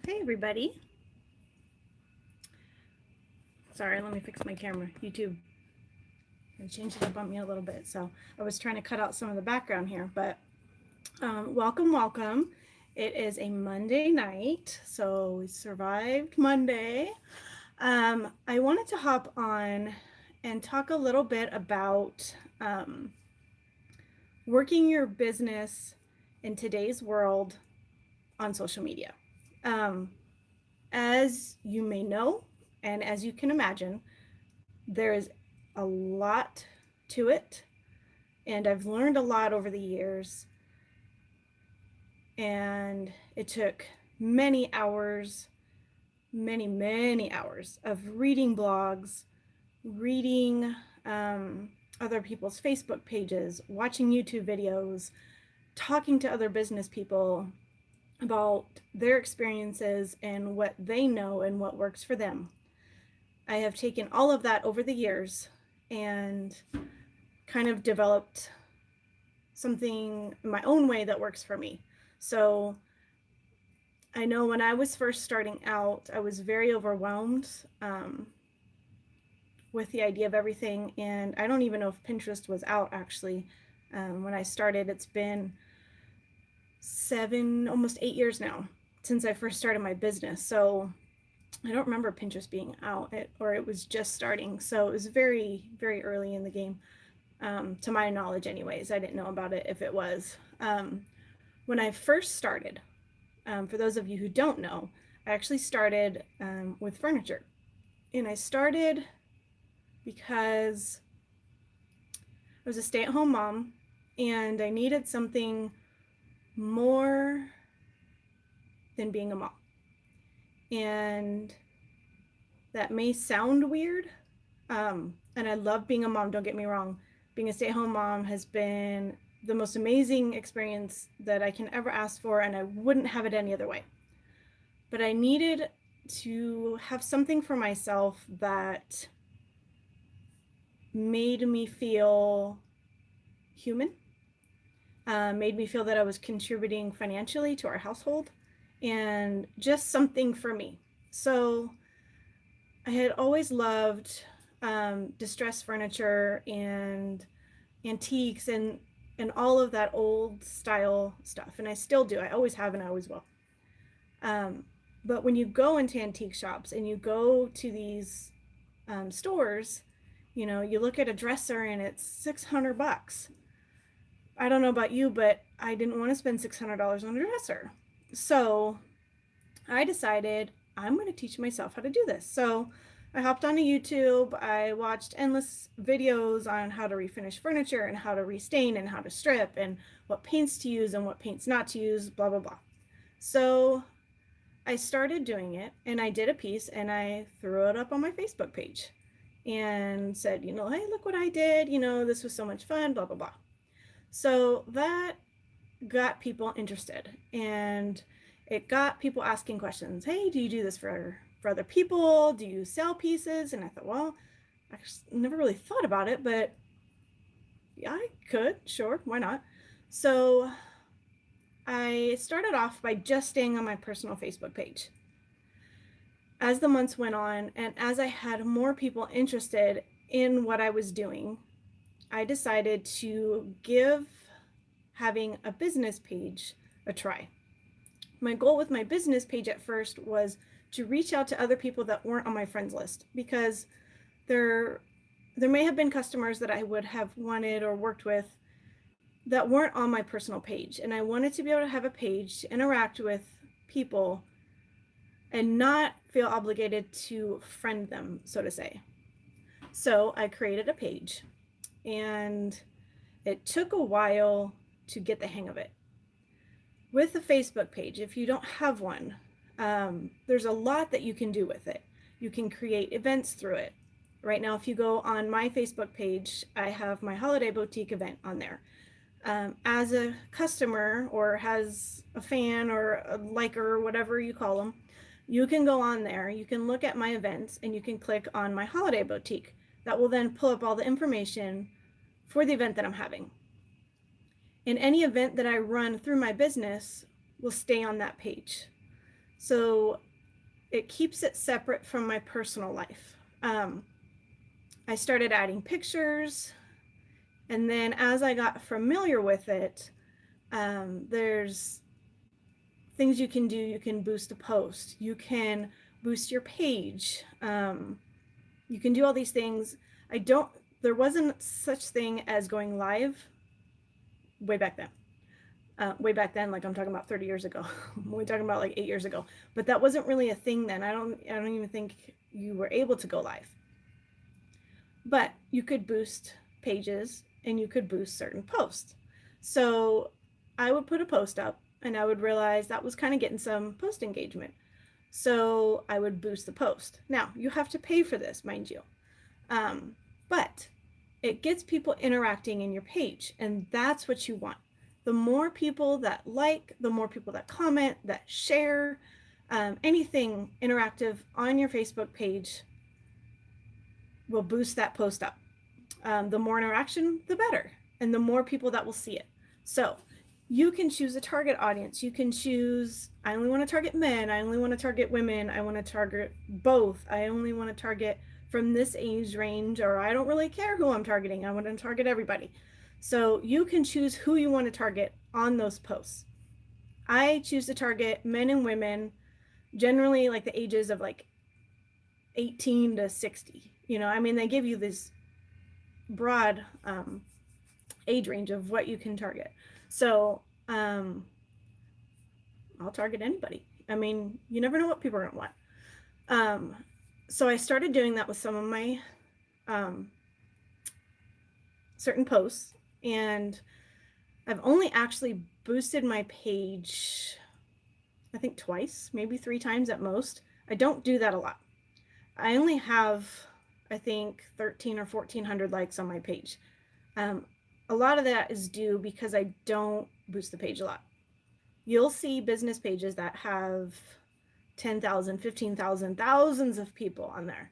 Hey everybody. Sorry, let me fix my camera. YouTube. I changed it up on me a little bit. So I was trying to cut out some of the background here, but welcome. It is a Monday night, so we survived Monday. I wanted to hop on and talk a little bit about working your business in today's world on social media. As you may know, and as you can imagine, there is a lot to it, and I've learned a lot over the years. And it took many hours, many hours of reading blogs, reading other people's Facebook pages, watching YouTube videos, talking to other business people about their experiences and what they know and what works for them. I have taken all of that over the years and kind of developed something my own way that works for me. So I know when I was first starting out, I was very overwhelmed with the idea of everything. And I don't even know if Pinterest was out actually. When I started, it's been almost 8 years now since I first started my business. So I don't remember Pinterest being out, or it was just starting. So it was very, very early in the game, to my knowledge anyways. I didn't know about it if it was. When I first started, for those of you who don't know, I actually started with furniture. And I started because I was a stay-at-home mom and I needed something more than being a mom. And that may sound weird. And I love being a mom, don't get me wrong. Being a stay-at-home mom has been the most amazing experience that I can ever ask for, and I wouldn't have it any other way. But I needed to have something for myself that made me feel human, made me feel that I was contributing financially to our household, and just something for me. So I had always loved distressed furniture and antiques and all of that old style stuff. And I still do. I always have and I always will. But when you go into antique shops and you go to these stores, you know, you look at a dresser and it's $600. I don't know about you, but I didn't want to spend $600 on a dresser. So I decided I'm going to teach myself how to do this. So I hopped onto YouTube. I watched endless videos on how to refinish furniture and how to restain and how to strip and what paints to use and what paints not to use, blah, blah, blah. So I started doing it and I did a piece and I threw it up on my Facebook page and said, you know, hey, look what I did. You know, this was so much fun, blah, blah, blah. So that got people interested and it got people asking questions. Hey, do you do this for other people? Do you sell pieces? And I thought, well, I never really thought about it, but yeah, I could, sure, why not? So I started off by just staying on my personal Facebook page. As the months went on and as I had more people interested in what I was doing, I decided to give having a business page a try. My goal with my business page at first was to reach out to other people that weren't on my friends list, because there may have been customers that I would have wanted or worked with that weren't on my personal page. And I wanted to be able to have a page to interact with people and not feel obligated to friend them, so to say. So I created a page and it took a while to get the hang of it. With a Facebook page, if you don't have one, there's a lot that you can do with it. You can create events through it. Right now, if you go on my Facebook page, I have my holiday boutique event on there. As a customer or as a fan or a liker, whatever you call them, you can go on there, you can look at my events and you can click on my holiday boutique. That will then pull up all the information for the event that I'm having. And any event that I run through my business will stay on that page. So it keeps it separate from my personal life. I started adding pictures, and then as I got familiar with it, there's things you can do. You can boost a post, you can boost your page, you can do all these things. There wasn't such thing as going live way back then. Way back then, like I'm talking about 30 years ago. We're talking about like 8 years ago. But that wasn't really a thing then. I don't even think you were able to go live. But you could boost pages and you could boost certain posts. So I would put a post up and I would realize that was kind of getting some post engagement. So I would boost the post. Now, you have to pay for this, mind you. But it gets people interacting in your page, and that's what you want. The more people that like, the more people that comment, that share, anything interactive on your Facebook page will boost that post up. The more interaction, the better, and the more people that will see it. So you can choose a target audience. You can choose, I only want to target men, I only want to target women, I want to target both, I only want to target from this age range, or I don't really care who I'm targeting, I want to target everybody. So you can choose who you want to target on those posts. I choose to target men and women, generally like the ages of like 18 to 60. I mean, they give you this broad age range of what you can target. So I'll target anybody. I mean, you never know what people are going to want. So I started doing that with some of my certain posts, and I've only actually boosted my page, I think twice, maybe 3 times at most. I don't do that a lot. I only have, I think, 13 or 1400 likes on my page. A lot of that is due because I don't boost the page a lot. You'll see business pages that have 10,000, 15,000, thousands of people on there.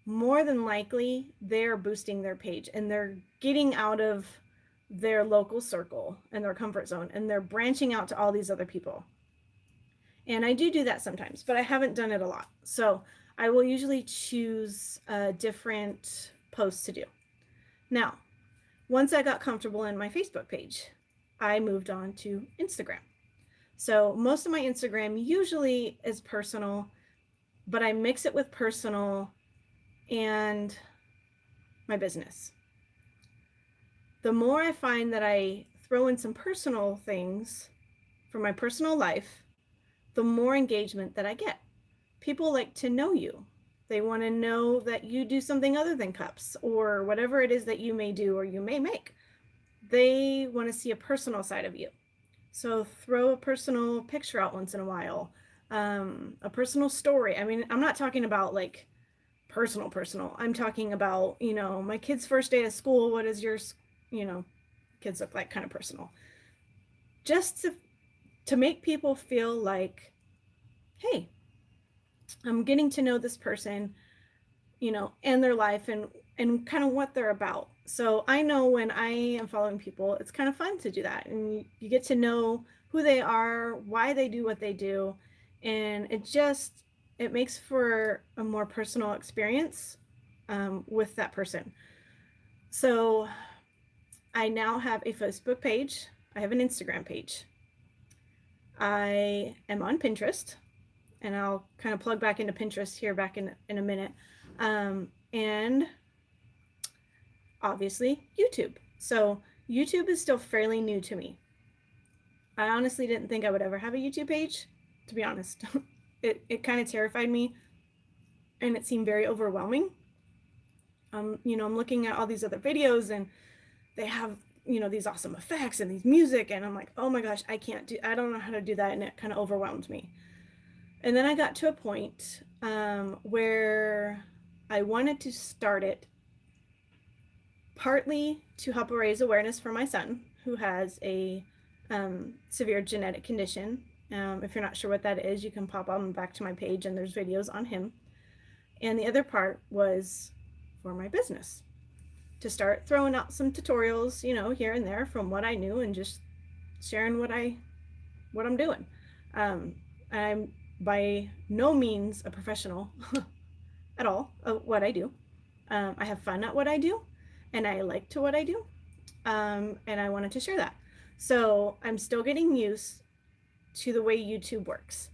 More than likely, they're boosting their page and they're getting out of their local circle and their comfort zone, and they're branching out to all these other people. And I do that sometimes, but I haven't done it a lot. So I will usually choose different posts to do. Now, once I got comfortable in my Facebook page, I moved on to Instagram. So most of my Instagram usually is personal, but I mix it with personal and my business. The more I find that I throw in some personal things for my personal life, the more engagement that I get. People like to know you. They want to know that you do something other than cups or whatever it is that you may do or you may make. They want to see a personal side of you. So throw a personal picture out once in a while, a personal story. I mean, I'm not talking about like personal. I'm talking about, my kid's first day of school. What does your, kids look like? Kind of personal. Just to make people feel like, hey, I'm getting to know this person, and their life and kind of what they're about. So I know when I am following people, it's kind of fun to do that. And you get to know who they are, why they do what they do. And it makes for a more personal experience with that person. So I now have a Facebook page. I have an Instagram page. I am on Pinterest, and I'll kind of plug back into Pinterest here back in a minute. And obviously YouTube. So YouTube is still fairly new to me. I honestly didn't think I would ever have a YouTube page, to be honest. It kind of terrified me, and it seemed very overwhelming. I'm looking at all these other videos, and they have, these awesome effects and these music, and I'm like, oh my gosh, I don't know how to do that, and it kind of overwhelmed me. And then I got to a point where I wanted to start it partly to help raise awareness for my son, who has a severe genetic condition. If you're not sure what that is, you can pop on back to my page and there's videos on him. And the other part was for my business, to start throwing out some tutorials, here and there from what I knew and just sharing what I'm doing. I'm by no means a professional at all of what I do. I have fun at what I do, and I like to what I do, and I wanted to share that. So I'm still getting used to the way YouTube works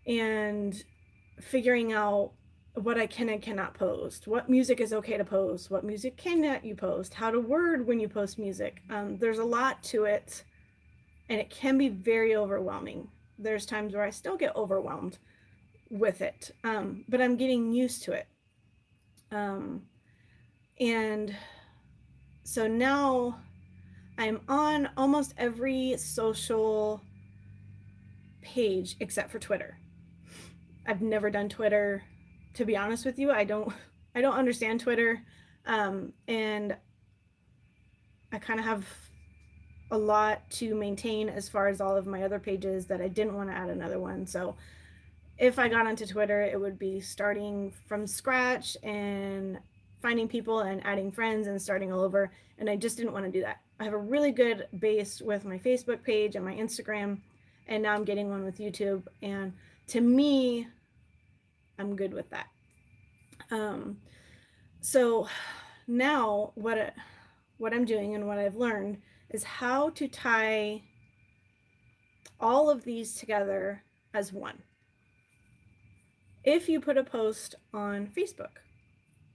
and figuring out what I can and cannot post, what music is okay to post, what music cannot you post, how to word when you post music. There's a lot to it, and it can be very overwhelming. There's times where I still get overwhelmed with it, but I'm getting used to it. And so now I'm on almost every social page except for Twitter. I've never done Twitter. To be honest with you, I don't understand Twitter. And I kind of have a lot to maintain as far as all of my other pages that I didn't want to add another one. So if I got onto Twitter, it would be starting from scratch and finding people and adding friends and starting all over. And I just didn't want to do that. I have a really good base with my Facebook page and my Instagram, and now I'm getting one with YouTube. And to me, I'm good with that. So now what I'm doing and what I've learned is how to tie all of these together as one. If you put a post on Facebook,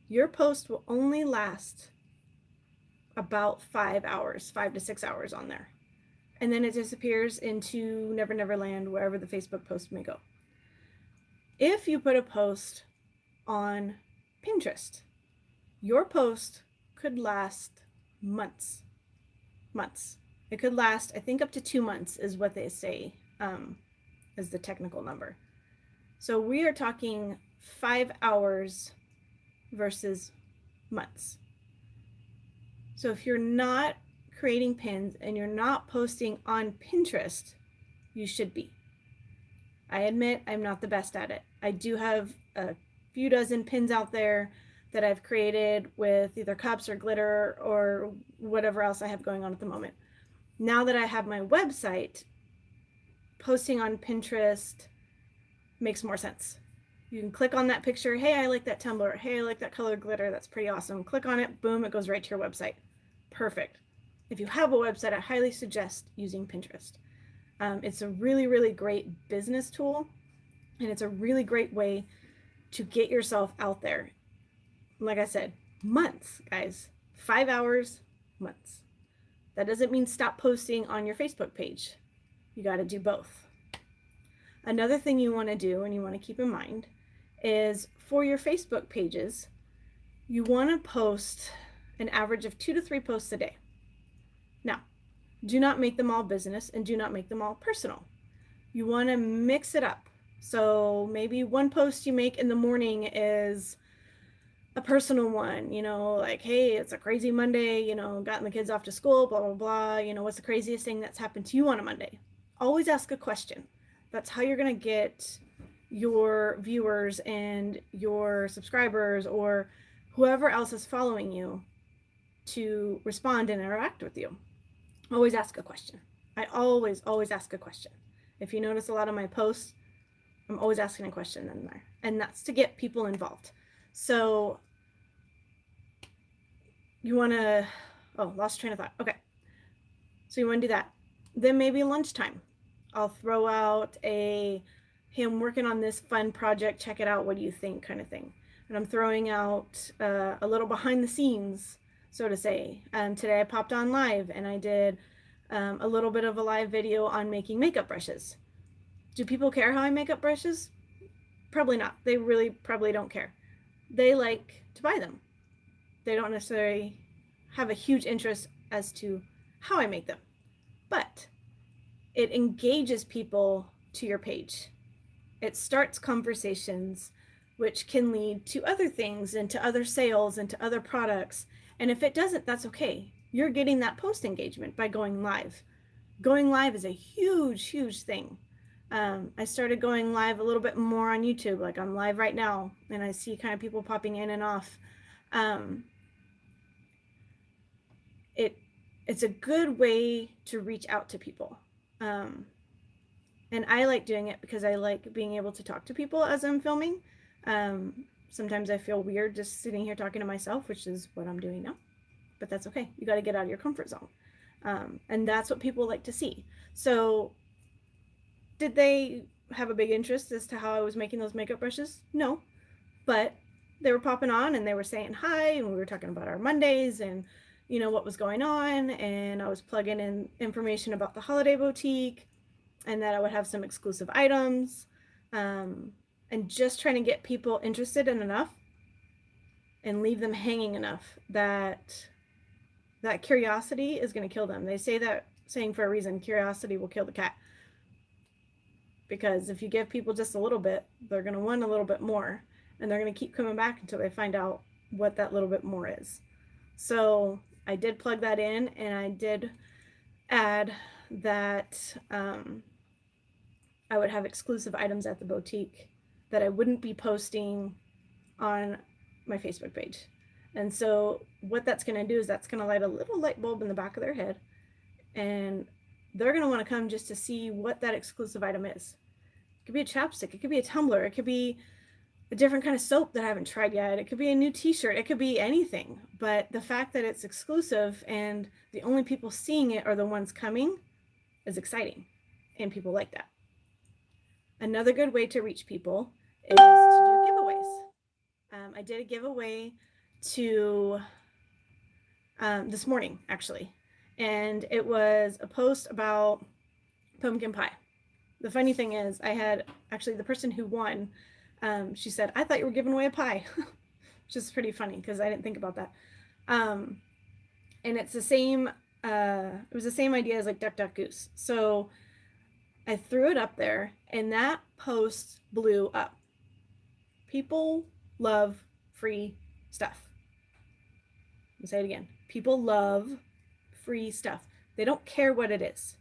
your post will only last about 5 hours, 5 to 6 hours on there. And then it disappears into Never Never Land, wherever the Facebook post may go. If you put a post on Pinterest, your post could last months. It could last, I think, up to 2 months is what they say, is the technical number. So we are talking 5 hours versus months. So if you're not creating pins and you're not posting on Pinterest, you should be. I admit I'm not the best at it. I do have a few dozen pins out there that I've created with either cups or glitter or whatever else I have going on at the moment. Now that I have my website, posting on Pinterest makes more sense. You can click on that picture. Hey, I like that tumbler. Hey, I like that colored glitter. That's pretty awesome. Click on it. Boom, it goes right to your website. Perfect. If you have a website, I highly suggest using Pinterest. It's a really, really great business tool, and it's a really great way to get yourself out there. Like I said, months, guys. 5 hours, months. That doesn't mean stop posting on your Facebook page. You got to do both. Another thing you want to do and you want to keep in mind is for your Facebook pages, you want to post an average of 2 to 3 posts a day. Now, do not make them all business and do not make them all personal. You want to mix it up. So maybe one post you make in the morning is a personal one, like, hey, it's a crazy Monday, gotten the kids off to school, blah, blah, blah. What's the craziest thing that's happened to you on a Monday? Always ask a question. That's how you're going to get your viewers and your subscribers or whoever else is following you to respond and interact with you. Always ask a question. I always ask a question. If you notice a lot of my posts, I'm always asking a question in there, and that's to get people involved. So you want to, lost train of thought. Okay. So you want to do that. Then maybe lunchtime, I'll throw out hey, I'm working on this fun project. Check it out. What do you think? Kind of thing. And I'm throwing out a little behind the scenes, so to say. Today I popped on live and I did a little bit of a live video on making makeup brushes. Do people care how I make up brushes? Probably not. They really probably don't care. They like to buy them. They don't necessarily have a huge interest as to how I make them, but it engages people to your page. It starts conversations, which can lead to other things and to other sales and to other products. And if it doesn't, that's okay. You're getting that post engagement by going live. Going live is a huge thing. I started going live a little bit more on YouTube, like I'm live right now, and I see kind of people popping in and off. It's a good way to reach out to people. And I like doing it because I like being able to talk to people as I'm filming. Sometimes I feel weird just sitting here talking to myself, which is what I'm doing now. But that's okay. You got to get out of your comfort zone. And that's what people like to see. So, did they have a big interest as to how I was making those makeup brushes? No. But they were popping on and they were saying hi, and we were talking about our Mondays and what was going on, and I was plugging in information about the holiday boutique and that I would have some exclusive items, and just trying to get people interested in enough and leave them hanging enough that curiosity is going to kill them. They say that saying for a reason: curiosity will kill the cat. Because if you give people just a little bit, they're going to want a little bit more, and they're going to keep coming back until they find out what that little bit more is. So I did plug that in, and I did add that I would have exclusive items at the boutique that I wouldn't be posting on my Facebook page. And so what that's going to do is that's going to light a little light bulb in the back of their head, and they're going to want to come just to see what that exclusive item is. It could be a chapstick, it could be a tumbler, it could be a different kind of soap that I haven't tried yet, it could be a new t-shirt, it could be anything. But the fact that it's exclusive and the only people seeing it are the ones coming is exciting, and people like that. Another good way to reach people is to do giveaways. I did a giveaway to this morning, actually, and it was a post about pumpkin pie. The funny thing is, I had actually the person who won, she said, "I thought you were giving away a pie," which is pretty funny because I didn't think about that. And it's the same, it was the same idea as like Duck Duck Goose. So I threw it up there, and that post blew up. People love free stuff. I'll say it again. People love free stuff. They don't care what it is.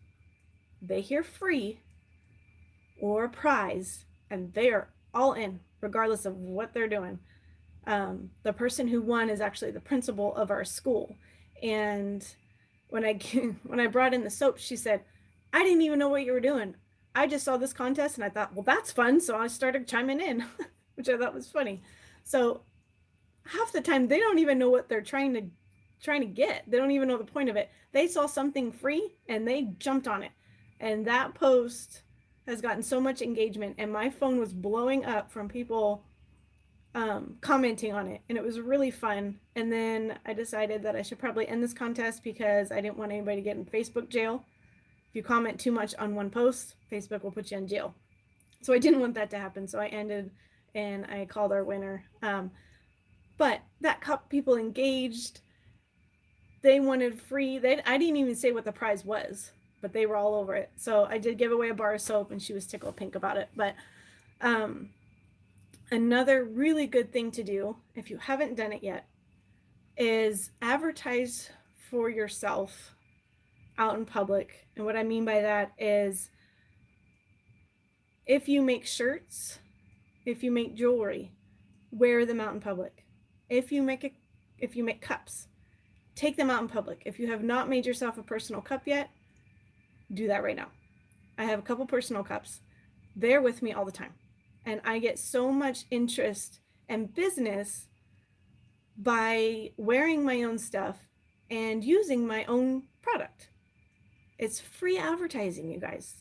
They hear free or prize, and they are all in, regardless of what they're doing. The person who won is actually the principal of our school. And when I brought in the soap, she said, "I didn't even know what you were doing. I just saw this contest and I thought, well, that's fun." So I started chiming in, which I thought was funny. So half the time they don't even know what they're trying to get. They don't even know the point of it. They saw something free and they jumped on it. And that post has gotten so much engagement, and my phone was blowing up from people commenting on it, and it was really fun. And then I decided that I should probably end this contest because I didn't want anybody to get in Facebook jail. If you comment too much on one post, Facebook will put you in jail. So I didn't want that to happen. So I ended and I called our winner. But that got people engaged. They wanted free. I didn't even say what the prize was, but they were all over it. So I did give away a bar of soap, and she was tickled pink about it. But another really good thing to do, if you haven't done it yet, is advertise for yourself out in public. And what I mean by that is, if you make shirts, if you make jewelry, wear them out in public. If you make cups, take them out in public. If you have not made yourself a personal cup yet, do that right now. I have a couple personal cups. They're with me all the time. And I get so much interest and business by wearing my own stuff and using my own product. It's free advertising, you guys.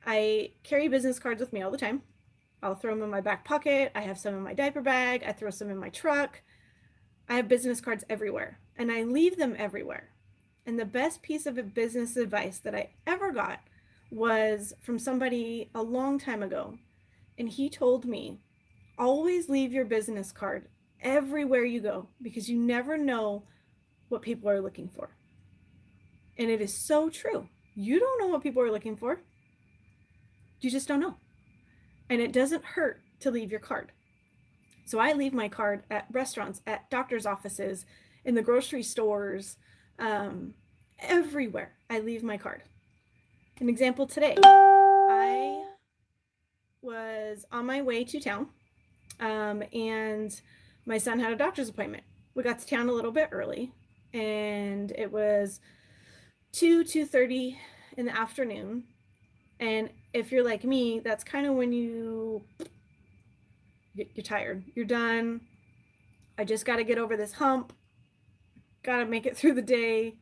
I carry business cards with me all the time. I'll throw them in my back pocket. I have some in my diaper bag. I throw some in my truck. I have business cards everywhere, and I leave them everywhere. And the best piece of business advice that I ever got was from somebody a long time ago. And he told me, always leave your business card everywhere you go, because you never know what people are looking for. And it is so true. You don't know what people are looking for. You just don't know. And it doesn't hurt to leave your card. So I leave my card at restaurants, at doctor's offices, in the grocery stores, everywhere I leave my card. An example today, I was on my way to town, and my son had a doctor's appointment. We got to town a little bit early, and it was 2:30 in the afternoon, And if you're like me, that's kind of when you're tired. You're done. I just got to get over this hump. Got to make it through the day.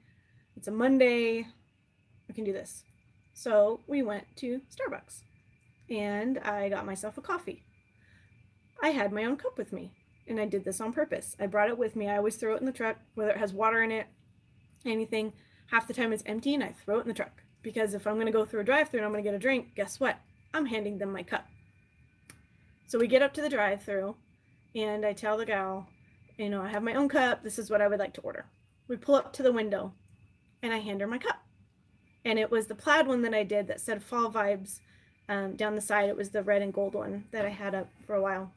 It's a Monday. I can do this. So we went to Starbucks and I got myself a coffee. I had my own cup with me and I did this on purpose. I brought it with me. I always throw it in the truck, whether it has water in it, anything. Half the time it's empty and I throw it in the truck because if I'm going to go through a drive-thru and I'm going to get a drink, guess what? I'm handing them my cup. So we get up to the drive-thru and I tell the gal, I have my own cup. This is what I would like to order. We pull up to the window and I hand her my cup. And it was the plaid one that I did that said Fall Vibes down the side. It was the red and gold one that I had up for a while.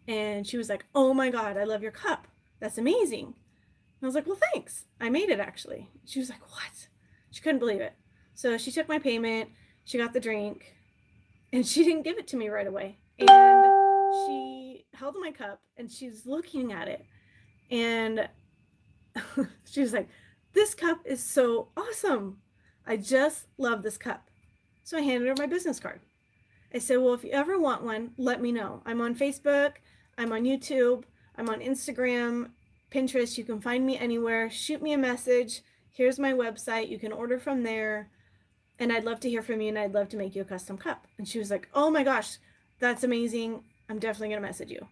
And she was like, oh my God, I love your cup. That's amazing. And I was like, well, thanks. I made it actually. She was like, what? She couldn't believe it. So she took my payment, she got the drink, and she didn't give it to me right away. And she held my cup and she's looking at it. And she was like, this cup is so awesome. I just love this cup. So I handed her my business card. I said, well, if you ever want one, let me know. I'm on Facebook, I'm on YouTube, I'm on Instagram, Pinterest. You can find me anywhere. Shoot me a message. Here's my website. You can order from there. And I'd love to hear from you and I'd love to make you a custom cup. And she was like, oh my gosh, that's amazing. I'm definitely going to message you.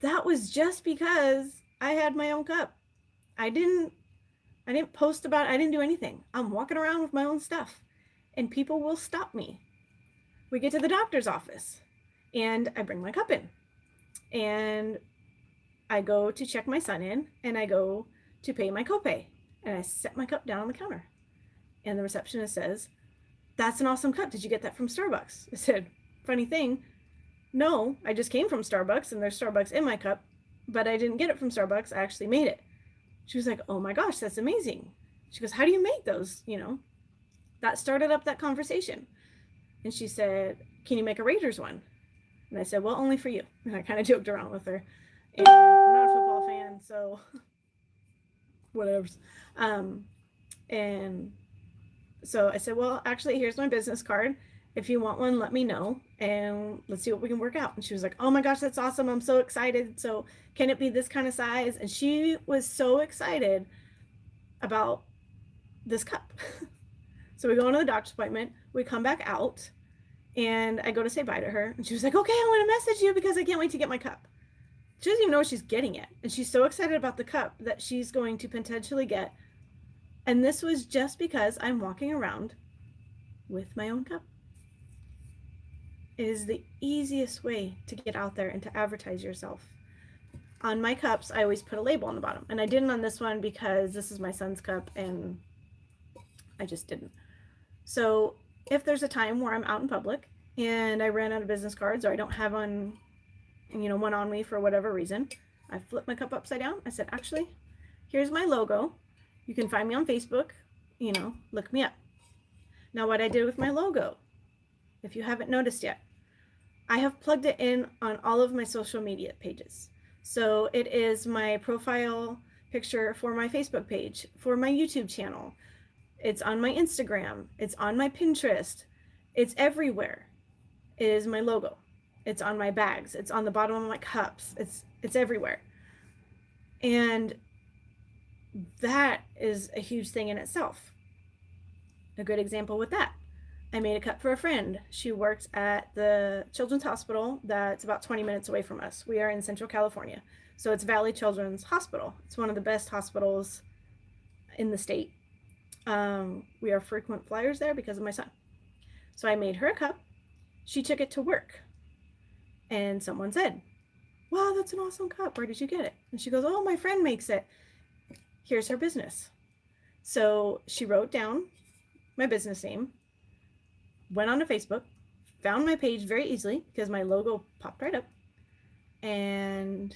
That was just because I had my own cup. I didn't post about it. I didn't do anything. I'm walking around with my own stuff and people will stop me. We get to the doctor's office and I bring my cup in and I go to check my son in and I go to pay my copay and I set my cup down on the counter and the receptionist says, that's an awesome cup. Did you get that from Starbucks? I said, funny thing, no, I just came from Starbucks and there's Starbucks in my cup, but I didn't get it from Starbucks. I actually made it. She was like, oh my gosh, that's amazing. She goes, how do you make those? That started up that conversation. And she said, can you make a Raiders one? And I said, well, only for you. And I kind of joked around with her. And I'm not a football fan, so whatever. And so I said, well, actually, here's my business card. If you want one, let me know and let's see what we can work out. And she was like, oh my gosh, that's awesome. I'm so excited. So can it be this kind of size? And she was so excited about this cup. So we go into the doctor's appointment, we come back out and I go to say bye to her. And she was like, okay, I'm going to message you because I can't wait to get my cup. She doesn't even know what she's getting yet. And she's so excited about the cup that she's going to potentially get. And this was just because I'm walking around with my own cup. It is the easiest way to get out there and to advertise yourself. On my cups, I always put a label on the bottom. And I didn't on this one because this is my son's cup and I just didn't. So if there's a time where I'm out in public and I ran out of business cards or I don't have one on me for whatever reason, I flip my cup upside down. I said, actually, here's my logo. You can find me on Facebook, look me up. Now what I did with my logo, if you haven't noticed yet, I have plugged it in on all of my social media pages. So it is my profile picture for my Facebook page, for my YouTube channel. It's on my Instagram. It's on my Pinterest. It's everywhere. It is my logo. It's on my bags. It's on the bottom of my cups. It's everywhere. And that is a huge thing in itself. A good example with that, I made a cup for a friend. She works at the Children's Hospital that's about 20 minutes away from us. We are in Central California. So it's Valley Children's Hospital. It's one of the best hospitals in the state. We are frequent flyers there because of my son. So I made her a cup. She took it to work. And someone said, wow, that's an awesome cup. Where did you get it? And she goes, oh, my friend makes it. Here's her business. So she wrote down my business name, went on to Facebook, found my page very easily because my logo popped right up. And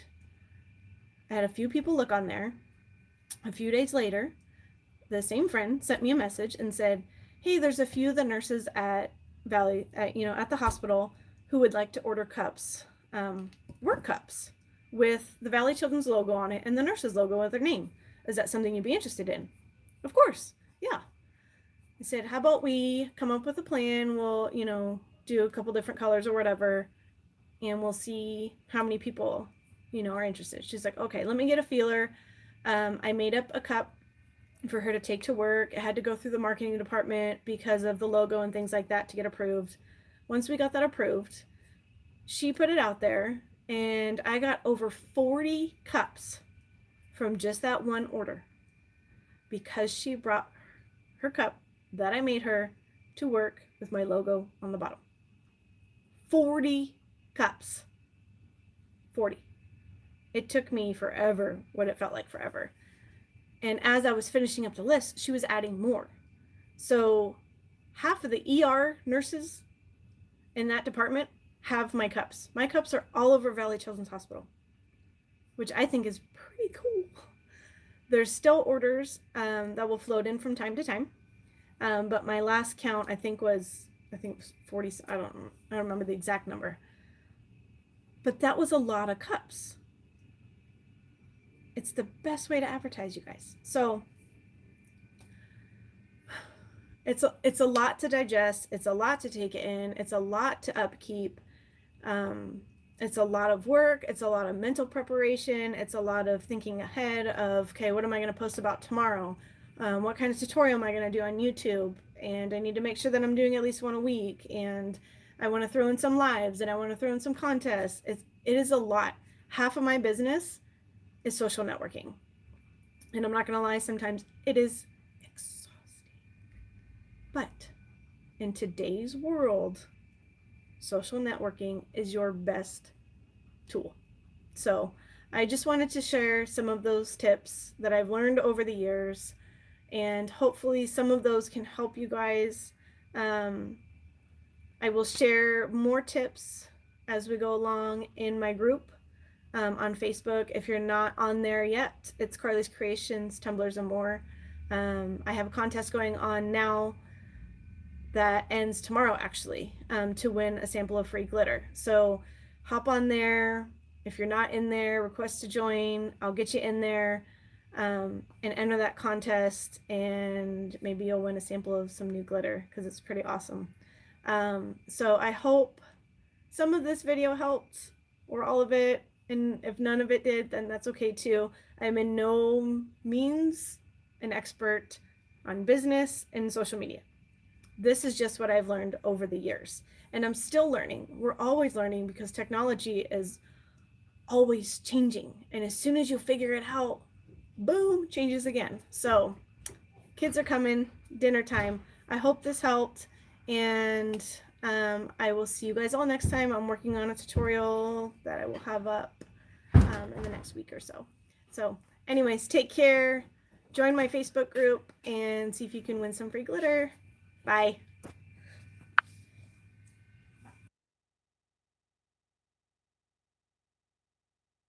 I had a few people look on there. A few days later, the same friend sent me a message and said, hey, there's a few of the nurses at Valley, at the hospital who would like to order cups, work cups with the Valley Children's logo on it and the nurse's logo with their name. Is that something you'd be interested in? Of course. Yeah. I said, how about we come up with a plan? We'll, do a couple different colors or whatever, and we'll see how many people, are interested. She's like, okay, let me get a feeler. I made up a cup for her to take to work. It had to go through the marketing department because of the logo and things like that to get approved. Once we got that approved, she put it out there, and I got over 40 cups from just that one order because she brought her cup that I made her to work with my logo on the bottom. 40 cups. 40. It took me forever, what it felt like forever. And as I was finishing up the list, she was adding more. So half of the ER nurses in that department have my cups. My cups are all over Valley Children's Hospital, which I think is pretty cool. There's still orders that will float in from time to time. But my last count, I think it was 40. I don't remember the exact number. But that was a lot of cups. It's the best way to advertise, you guys. So it's a lot to digest. It's a lot to take in. It's a lot to upkeep. It's a lot of work. It's a lot of mental preparation. It's a lot of thinking ahead of, okay, what am I going to post about tomorrow? What kind of tutorial am I going to do on YouTube? And I need to make sure that I'm doing at least one a week. And I want to throw in some lives, and I want to throw in some contests. It is a lot. Half of my business is social networking. And I'm not going to lie, sometimes it is exhausting. But in today's world, social networking is your best tool. So I just wanted to share some of those tips that I've learned over the years, and hopefully some of those can help you guys. I will share more tips as we go along in my group on Facebook. If you're not on there yet, it's Carly's Creations, Tumblers, and More. I have a contest going on now that ends tomorrow, actually, to win a sample of free glitter. So hop on there. If you're not in there, request to join. I'll get you in there and enter that contest, and maybe you'll win a sample of some new glitter because it's pretty awesome. So I hope some of this video helped, or all of it, and if none of it did, then that's okay too. I'm in no means an expert on business and social media. This is just what I've learned over the years, and I'm still learning. We're always learning because technology is always changing, and as soon as you figure it out, boom, changes again. So kids are coming, dinner time. I hope this helped, and I will see you guys all next time. I'm working on a tutorial that I will have up in the next week or so. So anyways, take care, join my Facebook group, and see if you can win some free glitter. Bye.